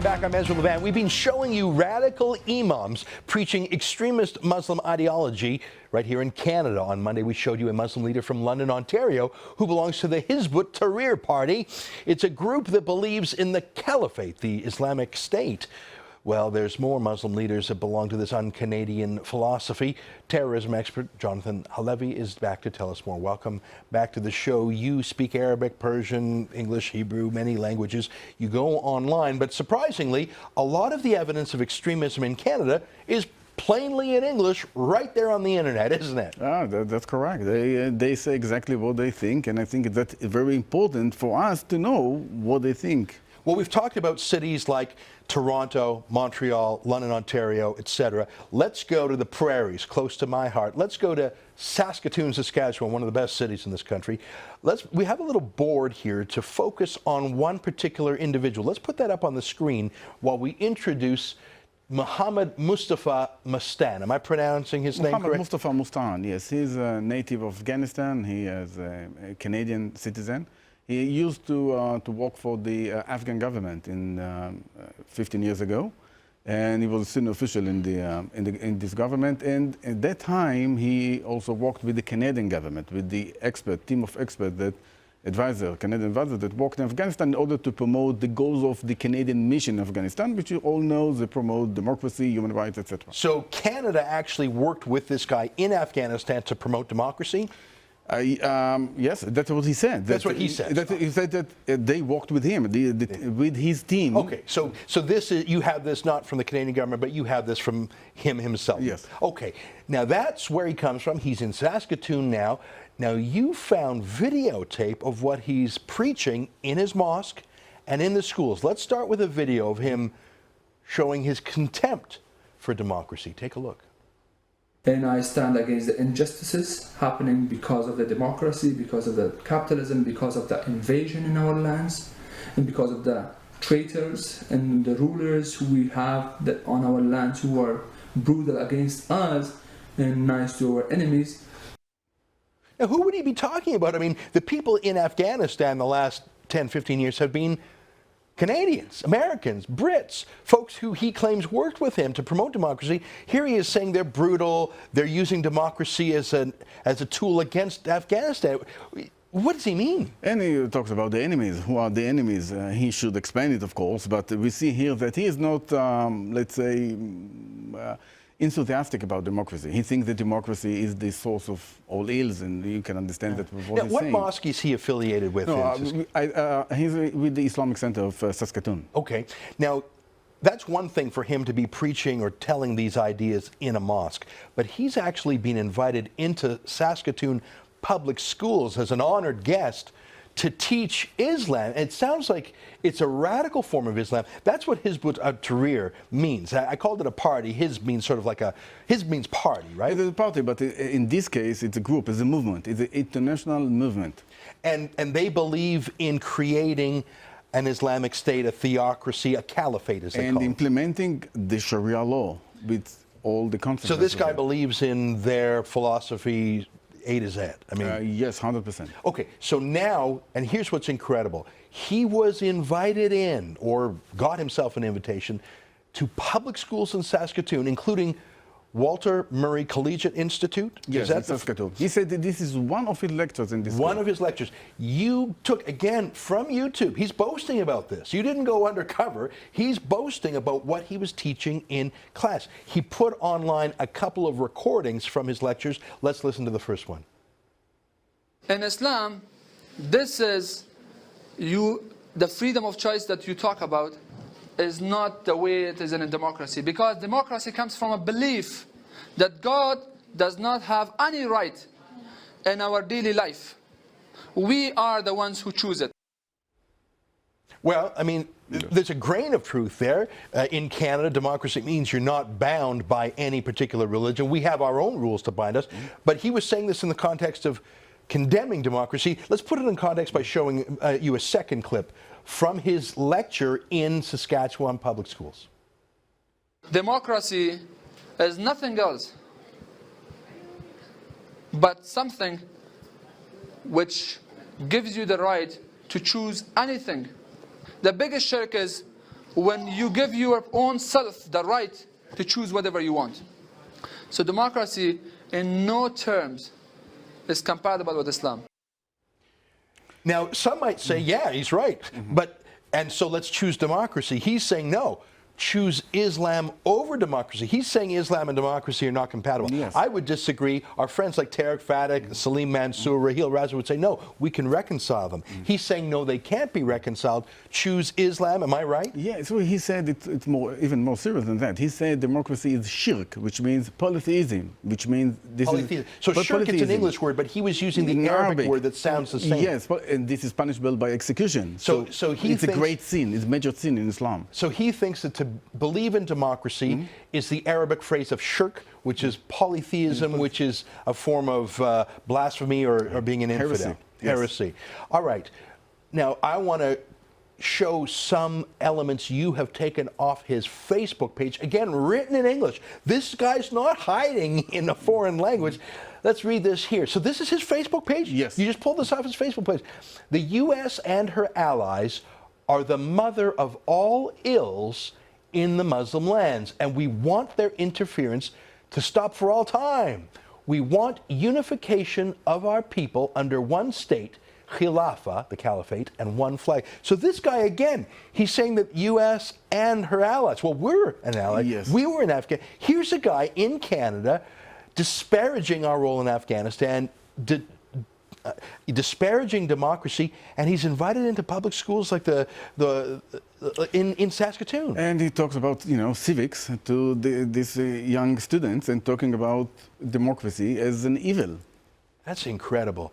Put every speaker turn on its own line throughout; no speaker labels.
Welcome back. I'm Ezra Levant. We've been showing you radical imams preaching extremist Muslim ideology right here in Canada. On Monday, we showed you a Muslim leader from London, Ontario, who belongs to the Hizb ut-Tahrir party. It's a group that believes in the caliphate, the Islamic State. Well, there's more Muslim leaders that belong to this un-Canadian philosophy. Terrorism expert Jonathan Halevi is back to tell us more. Welcome back to the show. You speak Arabic, Persian, English, Hebrew, many languages. You go online, but surprisingly, a lot of the evidence of extremism in Canada is plainly in English right there on the internet, isn't it?
That's correct. They say exactly what they think, and I think that's very important for us to know what they think.
Well, we've talked about cities like Toronto, Montreal, London, Ontario, etc. Let's go to the prairies, close to my heart. Let's go to Saskatoon, Saskatchewan, one of the best cities in this country. We have a little board here to focus on one particular individual. Let's put that up on the screen while we introduce Mustafa Mustan. Am I pronouncing his name correct?
Mustafa Mustan, yes. He's a native of Afghanistan. He is a Canadian citizen. He used to work for the Afghan government 15 years ago, and he was a senior official in this government. And at that time, he also worked with the Canadian government, with the team of experts Canadian advisors that worked in Afghanistan in order to promote the goals of the Canadian mission in Afghanistan, which you all know they promote democracy, human rights, etc.
So Canada actually worked with this guy in Afghanistan to promote democracy?
Yes, that's what he said.
That's what he said.
He said that they worked with him, with his team.
Okay, so this is, you have this not from the Canadian government, but you have this from him himself.
Yes.
Okay, now that's where he comes from. He's in Saskatoon now. Now you found videotape of what he's preaching in his mosque and in the schools. Let's start with a video of him showing his contempt for democracy. Take a look.
And I stand against the injustices happening because of the democracy, because of the capitalism, because of the invasion in our lands, and because of the traitors and the rulers who we have on our lands who are brutal against us and nice to our enemies.
Now, who would he be talking about? I mean, the people in Afghanistan the last 10, 15 years have been Canadians, Americans, Brits, folks who he claims worked with him to promote democracy. Here he is saying they're brutal, they're using democracy as a tool against Afghanistan. What does he mean?
And he talks about the enemies. Who are the enemies? He should explain it, of course, but we see here that he is not, let's say, enthusiastic about democracy. He thinks that democracy is the source of all ills, and you can understand that with what he's saying.
What mosque is he affiliated with?
He's with the Islamic Center of Saskatoon.
Okay. Now, that's one thing for him to be preaching or telling these ideas in a mosque, but he's actually been invited into Saskatoon public schools as an honored guest to teach Islam. It sounds like it's a radical form of Islam. That's what Hizb ut-Tahrir means. I called it a party. Hizb means sort of like Hizb means party, right?
It is a party, but in this case, it's a group, it's a movement. It's an international movement.
And they believe in creating an Islamic state, a theocracy, a caliphate, as they call it.
And implementing the Sharia law with all the consequences.
So this guy believes in their philosophy A to Z. I mean,
yes, 100%.
Okay, so now, and here's what's incredible. He was invited in, or got himself an invitation, to public schools in Saskatoon, including Walter Murray Collegiate Institute.
Yes, in Saskatoon. He said that this is one of his lectures in this school.
One of his lectures. You took, again, from YouTube. He's boasting about this. You didn't go undercover. He's boasting about what he was teaching in class. He put online a couple of recordings from his lectures. Let's listen to the first one.
In Islam, this is the freedom of choice that you talk about is not the way it is in a democracy, because democracy comes from a belief that God does not have any right in our daily life. We are the ones who choose it.
Well, I mean, there's a grain of truth there. In Canada, democracy means you're not bound by any particular religion. We have our own rules to bind us. But he was saying this in the context of condemning democracy. Let's put it in context by showing you a second clip from his lecture in Saskatchewan public schools.
Democracy is nothing else but something which gives you the right to choose anything. The biggest shirk is when you give your own self the right to choose whatever you want. So democracy in no terms is compatible with Islam.
Now, some might say, yeah, he's right. And so let's choose democracy. He's saying, no, choose Islam over democracy. He's saying Islam and democracy are not compatible.
Yes.
I would disagree. Our friends like Tariq Fadak, Salim Mansour, Raheel Raza would say, no, we can reconcile them. He's saying, no, they can't be reconciled. Choose Islam. Am I right?
Yeah, so he said it's even more serious than that. He said democracy is shirk, which means polytheism, which means this
Polytheism.
is...
So
but
shirk, it's an
polytheism.
English word, but he was using the
In
Arabic word that sounds the same.
Yes, and this is punishable by execution.
So he
it's a great sin. It's a major sin in Islam.
So he thinks that to believe in democracy is the Arabic phrase of shirk, which is polytheism, which is a form of blasphemy or being an infidel. Heresy. All right. Now, I want to show some elements you have taken off his Facebook page. Again, written in English. This guy's not hiding in a foreign language. Let's read this here. So this is his Facebook page?
Yes.
You just pulled this off his Facebook page. The U.S. and her allies are the mother of all ills in the Muslim lands, and we want their interference to stop for all time. We want unification of our people under one state, Khilafah, the caliphate, and one flag. So this guy, again, he's saying that U.S. and her allies. Well, we're an ally.
Yes.
We were in Afghanistan. Here's a guy in Canada disparaging our role in Afghanistan, disparaging democracy, and he's invited into public schools like in Saskatoon.
And he talks about, civics to these young students and talking about democracy as an evil.
That's incredible.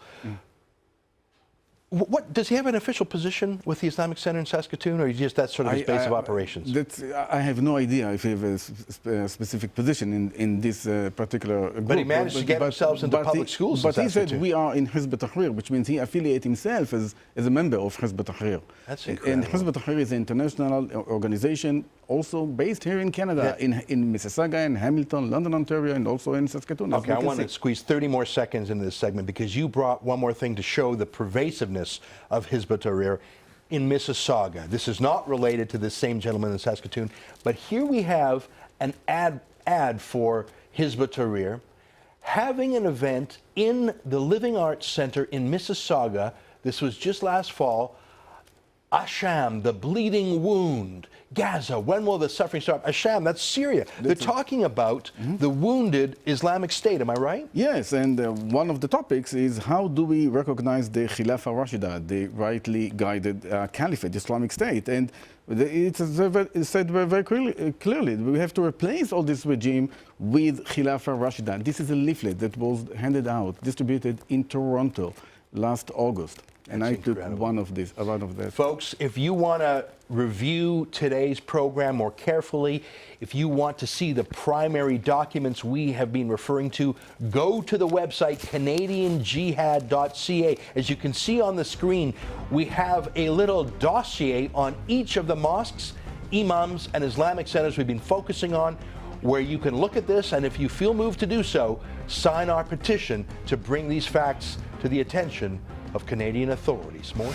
What does he have an official position with the Islamic Center in Saskatoon, or is just that's sort of his base of operations?
I have no idea if he has a specific position in this particular group.
But he managed to get himself into public schools.
But he said we are in Hizb ut-Tahrir, which means he affiliates himself as a member of Hizb ut-Tahrir.
That's incredible.
And Hizb ut-Tahrir is an international organization also based here in Canada, in Mississauga, in Hamilton, London, Ontario, and also in Saskatoon.
Okay, I want to squeeze 30 more seconds into this segment because you brought one more thing to show the pervasiveness of Hizb ut-Tahrir in Mississauga. This is not related to this same gentleman in Saskatoon, but here we have an ad for Hizb ut-Tahrir having an event in the Living Arts Center in Mississauga. This was just last fall. Asham, the bleeding wound. Gaza, when will the suffering stop? Asham, that's Syria. They're talking about the wounded Islamic State, am I right?
Yes, and one of the topics is how do we recognize the Khilafah Rashida, the rightly guided caliphate, Islamic State? And it's said very clearly, we have to replace all this regime with Khilafah Rashida. This is a leaflet that was handed out, distributed in Toronto last August. And I took one of these, around of that.
Folks, if you want to review today's program more carefully, if you want to see the primary documents we have been referring to, go to the website canadianjihad.ca. As you can see on the screen, we have a little dossier on each of the mosques, imams, and Islamic centers we've been focusing on, where you can look at this, and if you feel moved to do so, sign our petition to bring these facts to the attention of Canadian authorities. More.